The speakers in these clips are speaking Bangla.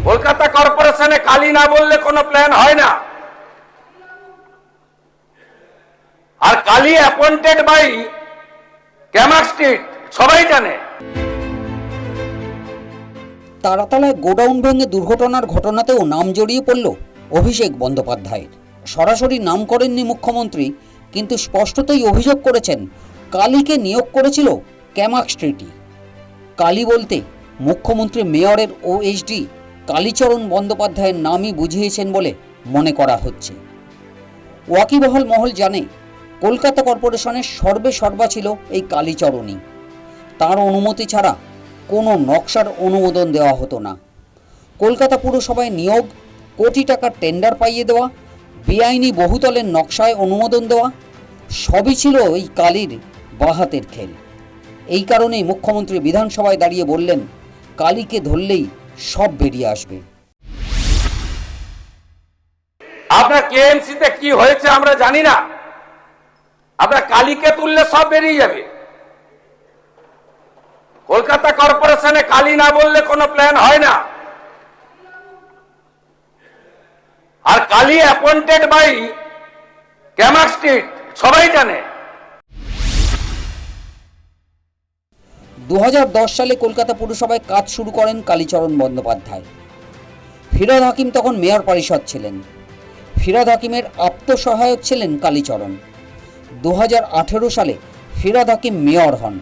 কলকাতা কর্পোরেশনে কালি না বললে কোনো প্ল্যান হয় না। আর কালি অ্যাপয়েন্টেড বাই ক্যামাক স্ট্রিট, সবাই জানে। তারাতলায় গোডাউন ভেঙে দুর্ঘটনার ঘটনাতেও নাম জড়িয়ে পড়ল অভিষেক বন্দ্যোপাধ্যায়ের। সরাসরি নাম করেননি মুখ্যমন্ত্রী, কিন্তু স্পষ্টতই অভিযোগ করেছেন কালীকে নিয়োগ করেছিল ক্যামাক স্ট্রিটই। কালী বলতে মুখ্যমন্ত্রী মেয়রের ওএসডি কালীচরণ বন্দ্যোপাধ্যায়ের নামই বুঝিয়েছেন বলে মনে করা হচ্ছে। ওয়াকিবহাল মহল জানে কলকাতা কর্পোরেশনের সর্বেসর্বা ছিল এই কালীচরণই। তার অনুমতি ছাড়া কোনো নকশার অনুমোদন দেওয়া হতো না। কলকাতা পুরসভায় নিয়োগ, কোটি টাকার টেন্ডার পাইয়ে দেওয়া, বেআইনি বহুতলের নকশায় অনুমোদন দেওয়া, সবই ছিল এই কালীর বাঁহাতের খেল। এই কারণেই মুখ্যমন্ত্রী বিধানসভায় দাঁড়িয়ে বললেন, কালীকে ধরলেই সব বেরিয়ে আসবে। আপনার কেএমসিতে কি হয়েছে আমরা জানি না, আপনার কালীকে তুললে সব বেরিয়ে যাবে। কলকাতা কর্পোরেশনে কালি না বললে কোনো প্ল্যান হয় না। আর কালি অ্যাপয়েন্টেড বাই ক্যামাক স্ট্রিট, সবাই জানে। 2010 সালে কলকাতা পুরসভায় কাজ শুরু করেন কালীচরণ বন্দ্যোপাধ্যায়। ফিরহাদ হাকিম তখন মেয়র পরিষদ ছিলেন। ফিরহাদ হাকিমের আত্মসহায়ক ছিলেন কালীচরণ। 2018 সালে ফিরহাদ হাকিম মেয়র হন।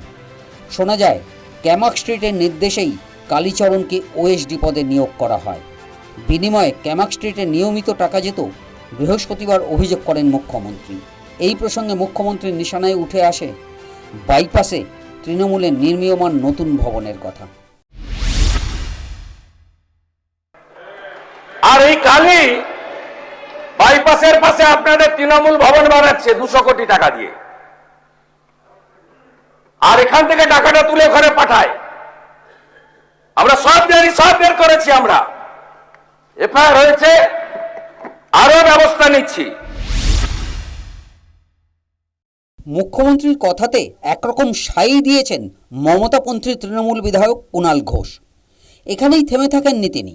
শোনা যায় ক্যামাক স্ট্রিটের নির্দেশেই কালীচরণকে ওএসডি পদে নিয়োগ করা হয়। বিনিময়ে ক্যামাক স্ট্রিটে নিয়মিত টাকা যেত। বৃহস্পতিবার অভিযোগ করেন মুখ্যমন্ত্রী। এই প্রসঙ্গে মুখ্যমন্ত্রীর নিশানায় উঠে আসে বাইপাসে তৃণমূলের নির্মীয়মান নতুন ভবনের কথা। আর এই কালি বাইপাসের পাশে আপনাদের তৃণমূল ভবন বানাচ্ছে 200 কোটি টাকা দিয়ে। আর এখান থেকে টাকাটা তুলে ঘরে পাঠায়। আমরা সব জানি, সব বের করেছি, আমরা এফআইআর হয়েছে, আরো ব্যবস্থা নিচ্ছি। মুখ্যমন্ত্রীর কথাতে একরকম সাই দিয়েছেন মমতাপন্থী তৃণমূল বিধায়ক কুণাল ঘোষ। এখানেই থেমে থাকেননি তিনি।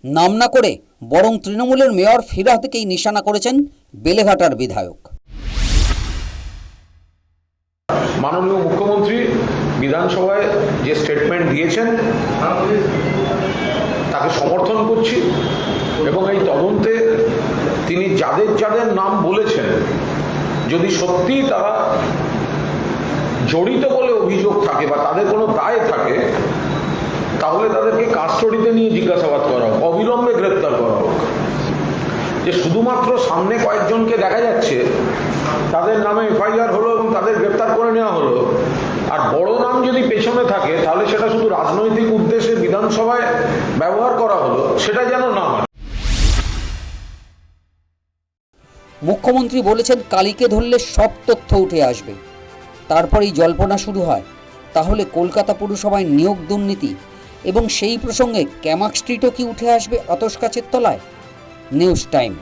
নাম না করে বরং তৃণমূলের মেয়র ফিরহাদকেই নিশানা করেছেন বেলেঘাটার বিধায়ক। মাননীয় মুখ্যমন্ত্রী বিধানসভায় যে স্টেটমেন্ট দিয়েছেন তাকে সমর্থন করছি, এবং এই তদন্তে তিনি যাদের যাদের নাম বলেছেন যদি সত্যি তারা জড়িত বলে অভিযোগ থাকে বা তাদের কোনো দায় থাকে, তাহলে তাদেরকে কাস্টডিতে নিয়ে জিজ্ঞাসাবাদ করা হোক, অবিলম্বে গ্রেপ্তার করা হোক। যে শুধুমাত্র সামনে কয়েকজনকে দেখা যাচ্ছে তাদের নামে এফআইআর হলো এবং তাদের গ্রেপ্তার করে নেওয়া হলো, আর বড় নাম যদি পেছনে থাকে তাহলে সেটা শুধু রাজনৈতিক উদ্দেশ্যে বিধানসভায় ব্যবহার করা হলো, সেটা যেন না হয়। মুখ্যমন্ত্রী বলেছেন কালীকে ধরলে সব তথ্য উঠে আসবে। তারপরেই জল্পনা শুরু হয়, তাহলে কলকাতা পুরসভায় নিয়োগ দুর্নীতি এবং সেই প্রসঙ্গে ক্যামাক স্ট্রিটও কি উঠে আসবে আতশ কাচের তলায়? News time.